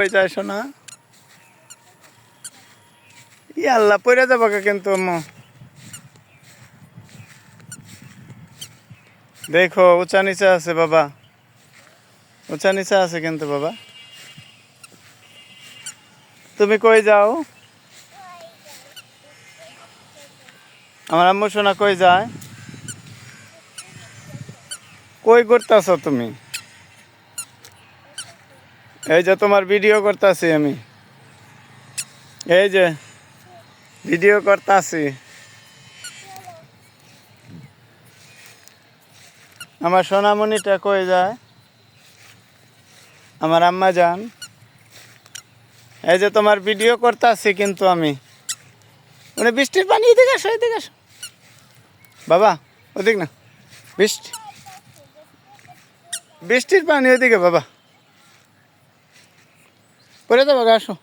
কই যায় শোনা? ই আল্লাহ পড়ে যাবো কিন্তু আম্মু। দেখো উঁচা নিচে আছে বাবা, উঁচা নিচে আছে কিন্তু বাবা। তুমি কই যাও? আমার আম্মু শোনা কই যায়? কই করতেছ তুমি? এই যে তোমার ভিডিও করতেছি আমি, এই যে ভিডিও করতেছি। আমার সোনামণিটা কই যায়? আমার আম্মা যান, এই যে তোমার ভিডিও করতেছি কিন্তু আমি। মানে বৃষ্টির পানি এদিকে আসো, এদিকে আসো বাবা, ওদিক না, বৃষ্টি বৃষ্টির পানি ওইদিকে বাবা, পরে যাবো, আসো।